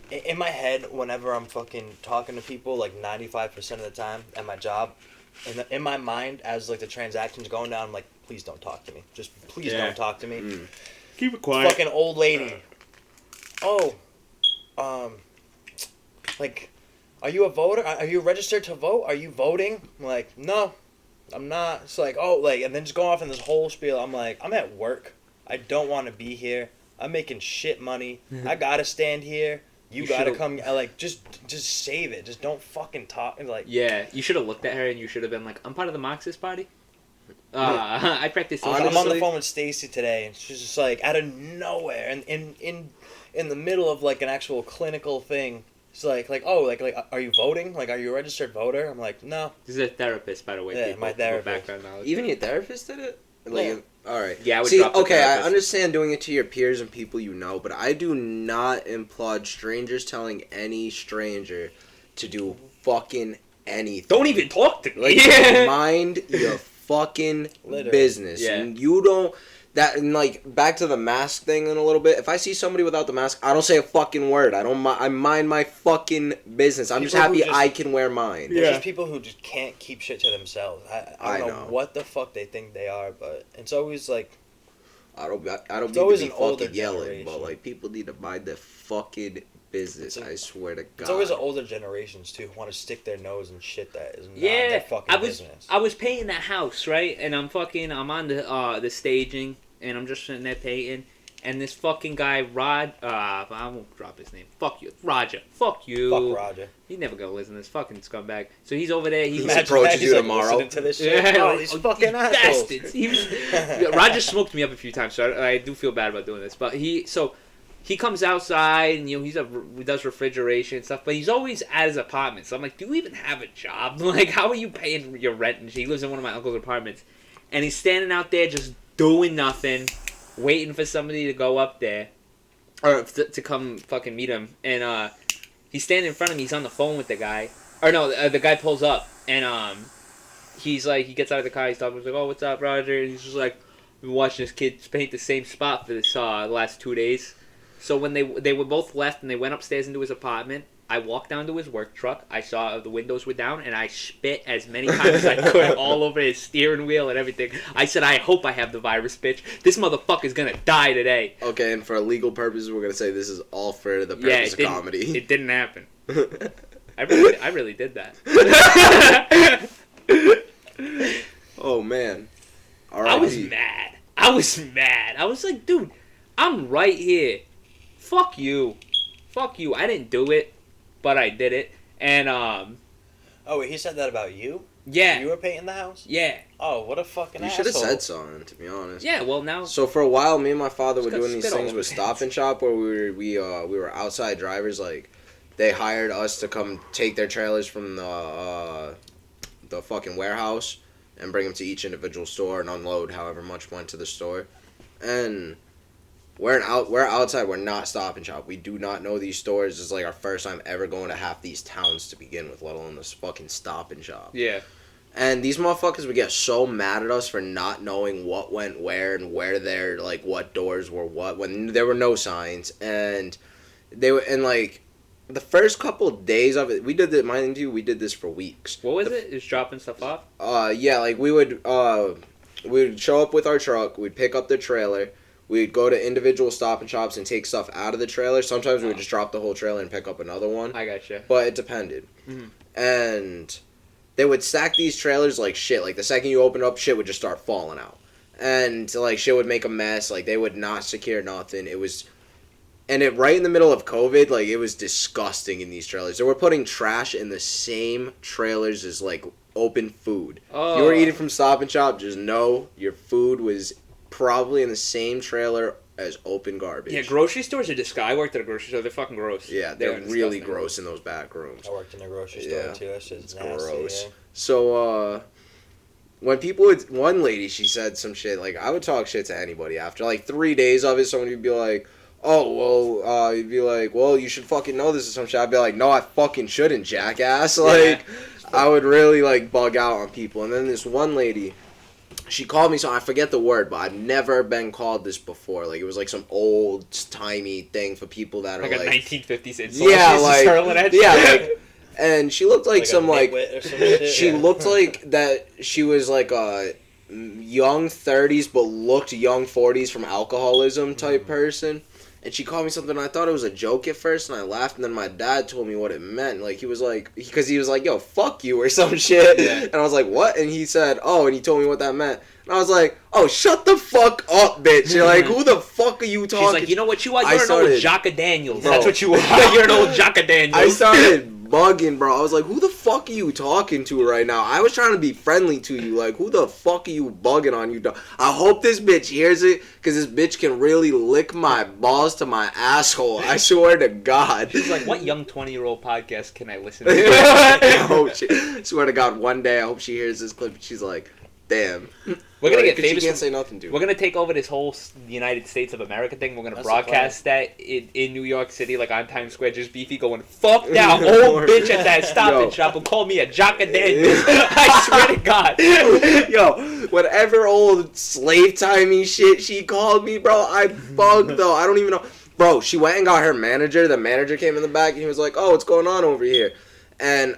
in my head, whenever I'm fucking talking to people, like 95% of the time at my job, in my mind, as like the transaction's going down, I'm like, please don't talk to me. Just please Yeah. don't talk to me. Keep it quiet. Fucking old lady. Oh, like, are you a voter? Are you registered to vote? Are you voting? I'm like, no, I'm not. It's like, oh, like, and then just go off in this whole spiel. I'm like, I'm at work. I don't want to be here. I'm making shit money. I gotta stand here. You gotta should've- come. Like, just save it. Just don't fucking talk. Like, Yeah, you should have looked at her and you should have been like, I'm part of the Marxist Party. I practice I'm on the Honestly- phone with Stacy today, and she's just like out of nowhere, and in the middle of like an actual clinical thing. It's like oh like are you voting? Like, are you a registered voter? I'm like, no. This is a therapist, by the way. Yeah, people, my for therapist. Background knowledge. Even your therapist did it? Like, Yeah. all right. Yeah, I would See, drop the okay, I therapist. understand doing it to your peers and people you know, but I do not applaud strangers telling any stranger to do fucking anything. Don't even talk to me. Like, mind your fucking Literally. business. Yeah. And you don't. That and like back to the mask thing in a little bit. If I see somebody without the mask, I don't say a fucking word. I don't. I mind my fucking business. I'm just People who happy just- I can wear mine. There's Yeah. just people who just can't keep shit to themselves. I don't I know know. what the fuck they think they are, but it's always like I don't. I don't It's need always to be an older fucking yelling, generation. but like people need to mind their fucking business. It's I swear to God. it's always the older generations too who want to stick their nose in shit that is not Yeah, their fucking I was business. I was painting that house, right? And I'm on the staging, and I'm just sitting there painting, and this fucking guy I won't drop his name. Fuck you, Roger. Fuck you. Fuck Roger. He never gonna listen to this fucking scumbag. So he's over there. He's Imagine approaches he's you like tomorrow. listening to this shit. Oh, these fucking assholes. bastards. Roger smoked me up a few times, so I do feel bad about doing this. But he comes outside and he does refrigeration and stuff, but he's always at his apartment. So I'm like, do you even have a job? Like, how are you paying your rent? And he lives in one of my uncle's apartments, and he's standing out there just doing nothing, waiting for somebody to go up there or to come fucking meet him. And he's standing in front of me. He's on the phone with the guy, or no, the guy pulls up and he's like, he gets out of the car. He's talking. He's like, oh, what's up, Roger? And he's just like, I've been watching this kid paint the same spot for this last 2 days. So when they were both left and they went upstairs into his apartment, I walked down to his work truck. I saw the windows were down, and I spit as many times as I could all over his steering wheel and everything. I said, I hope I have the virus, bitch. This motherfucker's gonna die today. Okay, and for legal purposes, we're gonna say this is all for the Yeah, purpose of comedy. It didn't happen. I really did that. Oh man. All I right. was mad. I was like, dude, I'm right here. Fuck you. I didn't do it, but I did it. And Oh wait, he said that about you? yeah, You were painting the house? yeah, Oh, what a fucking You asshole. should have said something, to be honest. yeah. Well, now So for a while, me and my father were Just got doing these spit all things over with his Stop and Shop, where we were outside drivers. Like, they hired us to come take their trailers from the fucking warehouse and bring them to each individual store and unload however much went to the store. And we're outside. We're not Stop and Shop. We do not know these stores. It's like our first time ever going to half these towns to begin with, let alone this fucking Stop and Shop. yeah. And these motherfuckers would get so mad at us for not knowing what went where and where their, like, what doors were what, when there were no signs. And they were, and like, the first couple days of it, we did this for weeks. What was it? Just dropping stuff off? Yeah, like, we'd show up with our truck, we'd pick up the trailer, we'd go to individual Stop and Shops and take stuff out of the trailer. Sometimes we would just drop the whole trailer and pick up another one. I gotcha. But it depended. Mhm. And they would stack these trailers like shit. Like, the second you open up, shit would just start falling out. And, like, shit would make a mess. Like, they would not secure nothing. It was... And right in the middle of COVID, like, it was disgusting in these trailers. They were putting trash in the same trailers as, like, open food. Oh. If you were eating from Stop and Shop, just know your food was probably in the same trailer as open garbage. Yeah, grocery stores are disgusting. I worked at a grocery store. They're fucking gross. Yeah, they're They're really disgusting. gross in those back rooms. I worked in a grocery store Yeah. too. That shit's It's nasty. gross. Yeah. So, when people would, one lady, she said some shit, like, I would talk shit to anybody after, like, 3 days of it, someone would be like, oh, well, you'd be like, well, you should fucking know this or some shit. I'd be like, no, I fucking shouldn't, jackass. Like, I would really, like, bug out on people. And then this one lady, she called me, so I forget the word, but I've never been called this before. Like, it was like some old-timey thing for people that are, Like a like... 1950s insult. Yeah, She's like... hurling at you. Yeah, like... And she looked like a some, like... nitwit or some shit, She yeah. looked like that she was like a young 30s but looked young 40s from alcoholism type person. And she called me something, and I thought it was a joke at first, and I laughed, and then my dad told me what it meant. Like, he was like, because he was like, yo, fuck you, or some shit. Yeah. And I was like, what? And he said, oh, and he told me what that meant. And I was like, oh, shut the fuck up, bitch. You're like, who the fuck are you talking She's like, you know what you are? I You're an old started- Jocka Daniels. Bro. That's what you are. You're an old Jocka Daniels. I started bugging, bro. I was like, who the fuck are you talking to right now? I was trying to be friendly to you. Like, who the fuck are you bugging on, you dog? I hope this bitch hears it, because this bitch can really lick my balls to my asshole. I swear to God. She's like, what young 20-year-old podcast can I listen I to? hope she, swear to God, one day I hope she hears this clip and she's like, Damn. We're gonna get 'Cause she famous. can't say nothing to We're her. gonna take over this whole United States of America thing. We're gonna That's the broadcast that in New York City, like on Times Square, just Beefy going, "Fuck that old bitch at that Stop Yo. and Shop who called me a jockadan." I swear to God. Yo, whatever old slave timey shit she called me, bro, I bugged though. I don't even know. Bro, she went and got her manager. The manager came in the back and he was like, "Oh, what's going on over here?" And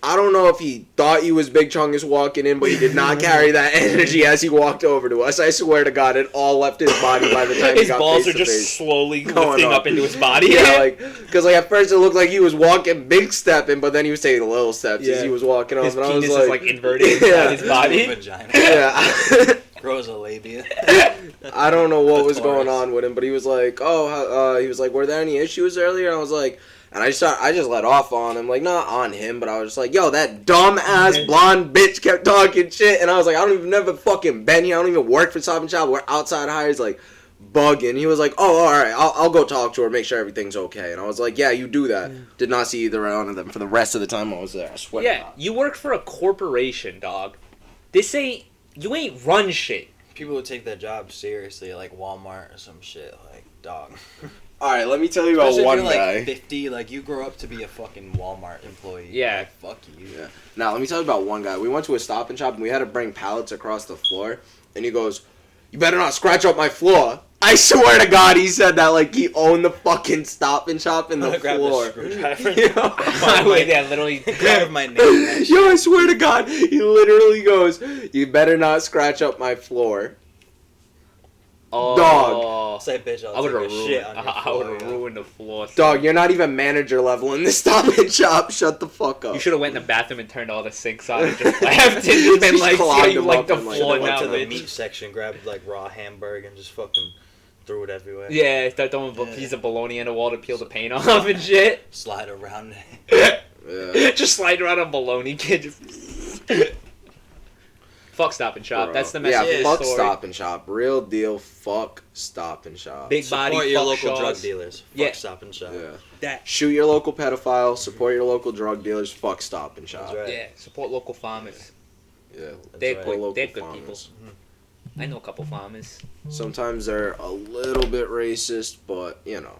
I don't know if he thought he was Big Chungus walking in, but he did not carry that energy as he walked over to us. I swear to God, it all left his body by the time he His got balls face are to just face. slowly Going lifting up. up into his body. Yeah, like, because like at first it looked like he was walking big stepping, but then he was taking little steps as Yeah. he was walking off, His and I penis was is like inverted Yeah. inside his body. Vagina. yeah. Grows a labia. I don't know what The was going Taurus. on with him, but he was like, he was like, were there any issues earlier? And I was like, and I just let off on him, like, not on him, but I was just like, yo, that dumb ass blonde bitch kept talking shit, and I was like, I don't even never fucking been here, I don't even work for Stop and Shop, we're outside hires, like, bugging. He was like, oh, alright, I'll go talk to her, make sure everything's okay, and I was like, yeah, you do that. Did not see either one of them for the rest of the time I was there, I swear to Yeah, God. you work for a corporation, dog. You ain't run shit. People who take their job seriously, like Walmart or some shit, like dog. Alright, let me tell you about Especially one if you're guy. like 50, like you grow up to be a fucking Walmart employee. Yeah. Like, fuck you. Yeah. Now, let me tell you about one guy. We went to a Stop and Shop, and we had to bring pallets across the floor. And he goes, you better not scratch up my floor. I swear to God, he said that like he owned the fucking Stop and Shop in the Grab floor. the screwdriver. I wait there, literally. Carve my name. in that shit. Yo, I swear to God, he literally goes, you better not scratch up my floor. Oh, Dog. Say bitch, I'll I would take have a shit ruined. on your I floor, would have yo. ruined the floor. Dog, you're not even manager level in this Stop and Shop. Shut the fuck up. You should have went in the bathroom and turned all the sinks on and just left and just been Just like, clogged "See, you them like up the and, like, floor Went now, to the bitch." meat section, grabbed like raw hamburger and just fucking threw it everywhere. Yeah, start throwing a Yeah. piece of bologna in the wall to peel the paint off and shit. Slide around it. Yeah. Just slide around a bologna kid. Just... Fuck Stop and Shop. Bro. That's the message Yeah, of the fuck story. Stop and Shop. Real deal, fuck Stop and Shop. Big body, Support your fuck local Shaws. drug dealers. Fuck Yeah. Stop and Shop. Yeah. That. Shoot your local pedophile, support your local drug dealers, fuck Stop and Shop. That's right. Yeah, support local farmers. Yeah. They're right. good. Local They're good farmers. people. I know a couple farmers. Sometimes they're a little bit racist, but you know,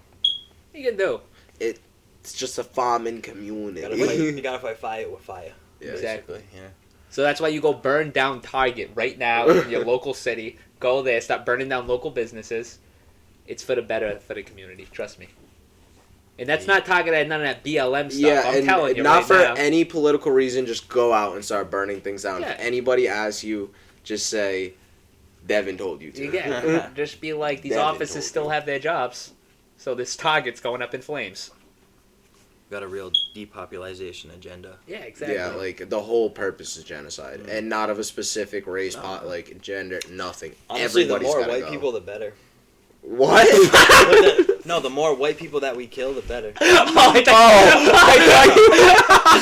What you can do? it's just a farming community. You gotta fight fire with fire. Yeah. Exactly. Basically, yeah. So that's why you go burn down Target right now in your local city. Go there, start burning down local businesses. It's for the better for the community. Trust me. And that's not targeted at none of that BLM stuff. Yeah, I'm and telling you not right for now. any political reason. Just go out and start burning things down. Yeah. If anybody asks you, just say, "Devin told you to." Yeah, just be like, these Devin offices told still me. have their jobs. So this Target's going up in flames. Got a real depopulation agenda. Yeah, exactly. Yeah, like the whole purpose is genocide, and not of a specific race, like gender, nothing. Honestly, the Everybody's more gotta white go. people, the better. What? No, the more white people that we kill, the better. I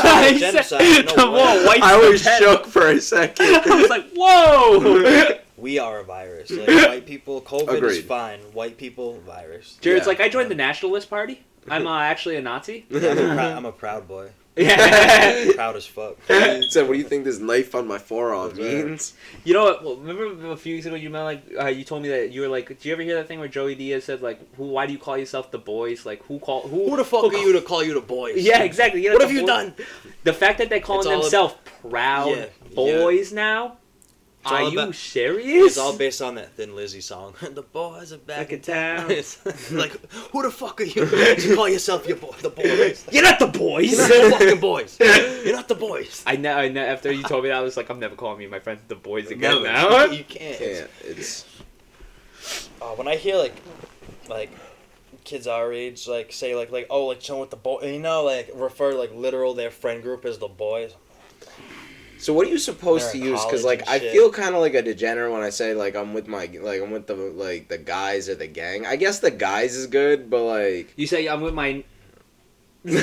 thought you Genocide, said no the way. more white I was the better. shook for a second. I was like, whoa! We are a virus. Like, white people, COVID is Agreed. fine. White people, virus. Jared's Yeah. like, I joined the Nationalist Party. I'm actually a Nazi. I'm a proud boy. Yeah. Proud as fuck. So, what do you think this knife on my forearm That's right. means? You know what? Well, remember a few weeks ago you you told me that you were like, did you ever hear that thing where Joey Diaz said like, why do you call yourself the boys? Like, who Who the fuck are you to call you the boys? Yeah, exactly. You know, What have the you boy- done? The fact that they're calling It's all themselves proud Yeah, boys now. It's Are all you about- serious? It's all based on that Thin Lizzy song. The boys are back Back in in town. town. It's like, who the fuck are you to call yourself the boys? You're not the boys. You're not the fucking boys. You're not the boys. I know. After you told me that, I was like, I'm never calling me and my friends the boys again Never. now. You can't. Can't. It's When I hear like kids our age like say like chilling with the boy, you know, like refer like literal their friend group as the boys. so. What are you supposed They're to in use? Because college like and I shit. feel kind of like a degenerate when I say like I'm with the guys or the gang. I guess the guys is good, but like You say I'm with my. you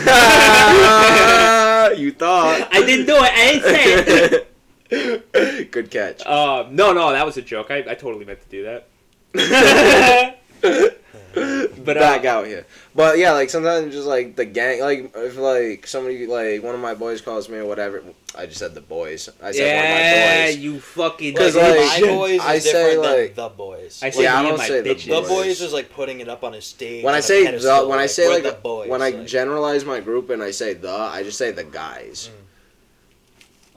thought I didn't do it. I ain't say it. Good catch. No, that was a joke. I totally meant to do that. But back out here. But yeah, like sometimes just like the gang, like if like somebody like one of my boys calls me or whatever, I just said the boys. I said one of my boys. You fucking. Because Like, like my boys is I say different than like the boys. I say yeah, I me don't and my say the bitches. the boys. boys is like putting it up on a stage. When I on a say pedestal, the, when I say we're like the boys, when I like, generalize my group and I say the, I just say the guys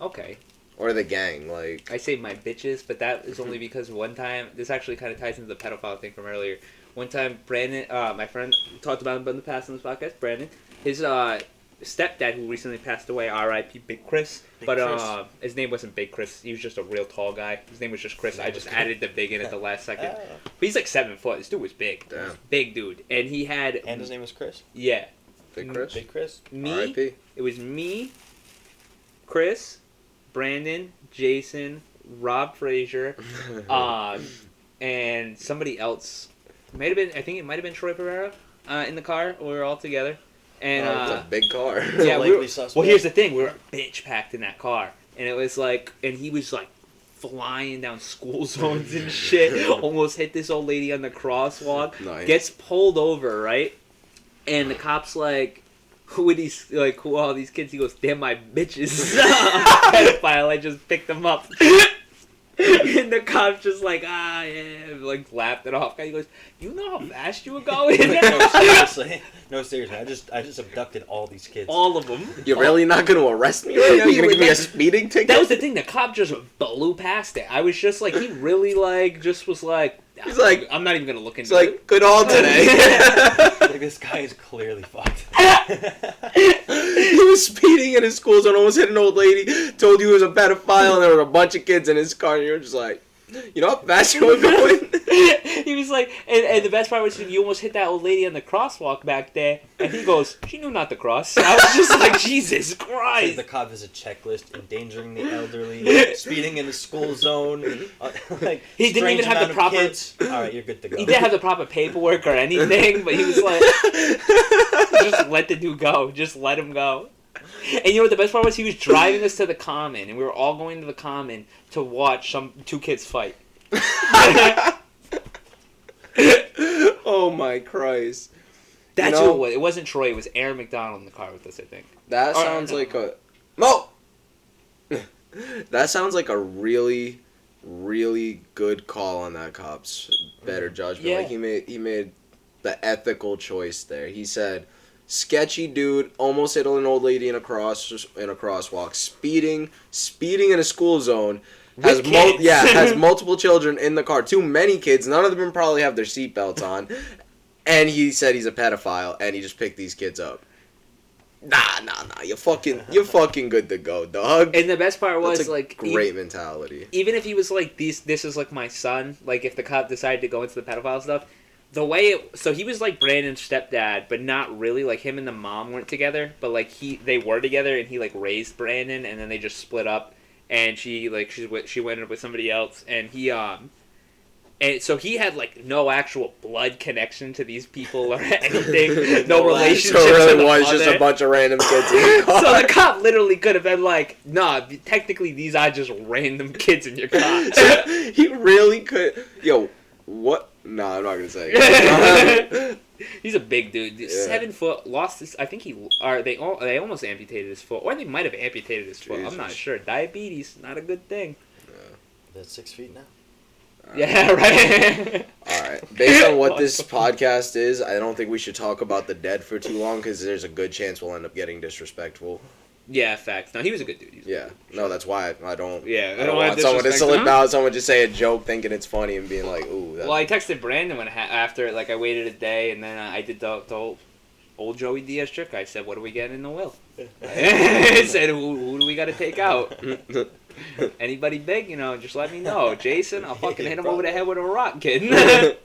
Okay. or the gang. Like I say my bitches, but that is only because one time, this actually kind of ties into the pedophile thing from earlier. One time, Brandon, my friend, talked about him in the past on this podcast, Brandon, his stepdad, who recently passed away, R.I.P. Big Chris, but Chris. his name wasn't Big Chris, he was just a real tall guy. His name was just Chris. I just added the big in at the last second. But he's like 7 foot. This dude was big. Damn. Big dude. And he had... And his name was Chris. Yeah. Big Chris. Big Chris. Me, R.I.P. it was me, Chris, Brandon, Jason, Rob Frazier, and somebody else. Might have been. I think it might have been Troy Pereira in the car. We were all together, and It's a big car. yeah, Likely suspect. well, here's the thing: we were bitch packed in that car, and it was like, and he was like flying down school zones and shit. Almost hit this old lady on the crosswalk. Nice. Gets pulled over, right? And the cop's like, who are these, like, who are all these kids? He goes, they're my bitches. Pedophile, I just picked them up. And the cop's just like, yeah, like, laughed it off. He goes, you know how fast you were going? No, seriously. No, seriously. I just abducted all these kids. All of them. You're really not gonna arrest me right now? You're gonna give me a speeding ticket? That was the thing. The cop just blew past it. I was just like, he really, like, just was like, He's like, I'm not even going to look it's into it. like, good haul today. Like, this guy is clearly fucked. He was speeding in his school zone, almost hit an old lady, told you he was a pedophile, and there were a bunch of kids in his car, and you were just like, you know how fast you were going? He was like, and the best part was you almost hit that old lady on the crosswalk back there, and he goes, she knew not to cross. I was just like, Jesus The Christ. cop has a checklist: endangering the elderly, speeding in the school zone. Like, He didn't even strange have the amount of proper- kids. All right, you're good to go. He didn't have the proper paperwork or anything, but he was like, just let the dude go. Just let him go. And you know what the best part was? He was driving us to the Common, and we were all going to the Common to watch two kids fight. Oh my Christ. That's You know- who it was. It wasn't Troy. It was Aaron McDonald in the car with us, I think. That Or- sounds like a... Mo! That sounds like a really, really good call on that cop's better judgment. Yeah. Like, he made the ethical choice there. He said, sketchy dude, almost hit an old lady in a crosswalk, speeding in a school zone, has With kids. has multiple children in the car, too many kids, none of them probably have their seatbelts on, and he said he's a pedophile, and he just picked these kids up. Nah, you're fucking good to go, dog. And the best part was, That's a like, great mentality. even if he was like, this is like my son, like if the cop decided to go into the pedophile stuff, the way so he was like Brandon's stepdad, but not really. Like, him and the mom weren't together, but like they were together, and he like raised Brandon, and then they just split up, and she went up with somebody else, and and so he had like no actual blood connection to these people or anything, no relationship. So it to really the was mother. just a bunch of random kids in the car. So the cop literally could have been like, nah, technically these are just random kids in your car. He really could. Yo, what? No, I'm not gonna say it. He's a big dude. Yeah. 7 foot. Lost his. I think they almost amputated his foot, or they might have amputated his foot. I'm not Jesus. sure. Diabetes, not a good thing. That's 6 feet now. Yeah, right. Alright. Based on what this podcast is, I don't think we should talk about the dead for too long because there's a good chance we'll end up getting disrespectful. Yeah, facts. No, he was a good dude. Yeah. No, that's why I don't. Yeah, I don't want someone to slip out. Someone just say a joke thinking it's funny and being like, "Ooh." That... Well, I texted Brandon after, like, I waited a day, and then I did the old Joey Diaz trick. I said, "What are we getting in the will?" I said, "Who do we got to take out? Anybody big? Just let me know. Jason, I'll fucking hit him over the head with a rock, kid."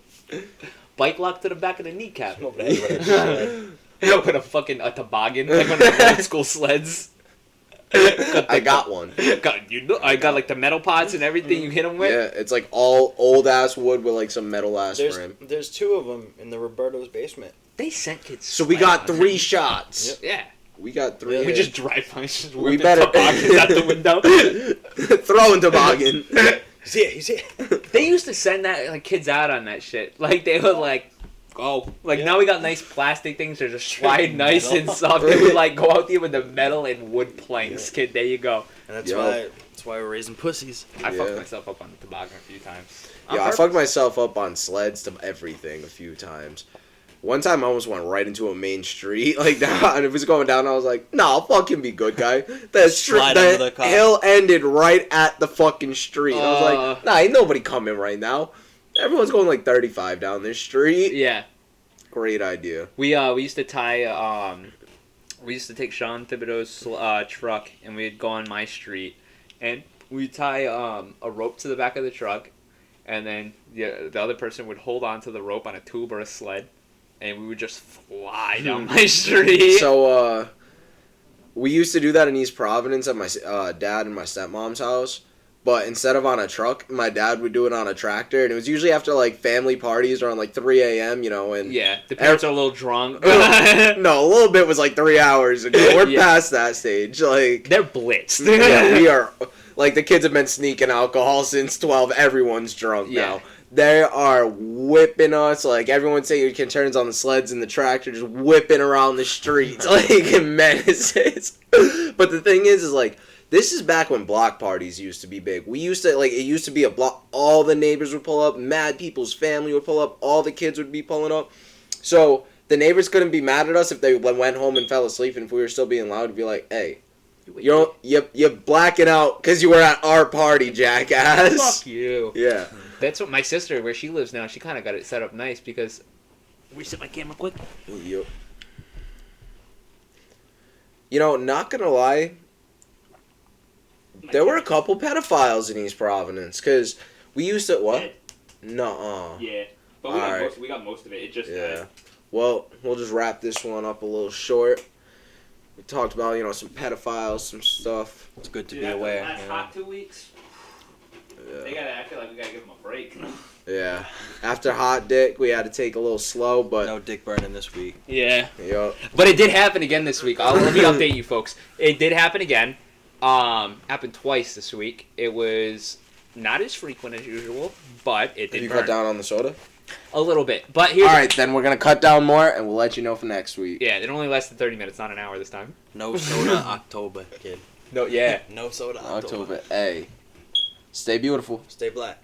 Bike lock to the back of the kneecap. Over the head with a sled. With a toboggan, like one of the old school sleds. I got one. I got like the metal pots and everything you hit them with. Yeah, it's like all old ass wood with like some metal ass frame. There's 2 of them in the Roberto's basement. They sent kids. So we got 3 shots. Yep. Yeah. We got 3. Yeah. We just drive by, just We whip the better- toboggans out the window. Throwing toboggan. He's here. They used to send that kids out on that shit. Like, they were like, go. Like Yeah. now we got nice plastic things that just slide nice and Metal. soft. And we like go out there with the metal and wood planks, kid. There you go. And that's Yo. why we're raising pussies. I fucked Yeah. myself up on the toboggan a few times. Yeah, I fucked myself up on sleds to everything a few times. One time I almost went right into a main street like that, and it was going down. I was like, "Nah, I'll fucking be good, guy." Slide under the The car. hill ended right at the fucking street. I was like, "Nah, ain't nobody coming right now." Everyone's going like 35 down this street. Yeah. Great idea. We used to tie we used to take Sean Thibodeau's truck and we'd go on my street and we'd tie a rope to the back of the truck and then the other person would hold on to the rope on a tube or a sled and we would just fly down my street. So, we used to do that in East Providence at my dad and my stepmom's house. But instead of on a truck, my dad would do it on a tractor. And it was usually after, like, family parties around, like, 3 a.m., you know, and... Yeah, the parents are a little drunk. No, a little bit was, like, 3 hours ago. We're Yeah. past that stage. Like... They're blitzed. Yeah, we are... Like, the kids have been sneaking alcohol since 12. Everyone's drunk Yeah. now. They are whipping us. Like, everyone's taking turns on the sleds and the tractor, just whipping around the streets. Like, in menaces. But the thing is, like... This is back when block parties used to be big. We used to, like, it used to be a block. All the neighbors would pull up. Mad people's family would pull up. All the kids would be pulling up. So, the neighbors couldn't be mad at us if they went home and fell asleep. And if we were still being loud, it'd be like, hey, you're blacking out because you were at our party, jackass. Fuck you. Yeah. That's what my sister, where she lives now, she kind of got it set up nice because... Reset my camera quick. Yep. You know, not gonna lie, there were a couple pedophiles in East Providence because we used to what? Nuh-uh. Yeah, but we got Alright. we got most of it. It just Yeah. Well, we'll just wrap this one up a little short. We talked about, you know, some pedophiles, some stuff. It's good to be aware. Last You know? hot 2 weeks. Yeah. I feel like we gotta give them a break. Yeah. After Hot Dick, we had to take a little slow, but No dick burning this week. Yeah, yup. but it did happen again this week. Let me update you folks. It did happen again. Happened twice this week. It was not as frequent as usual, but it Have did you burn cut down on the soda? a little bit. But here's All right, then we're gonna cut down more, and we'll let you know for next week. yeah, it only lasted 30 minutes, not an hour this time. No soda October, kid. No, yeah. No soda October. October. Hey, stay beautiful. Stay black.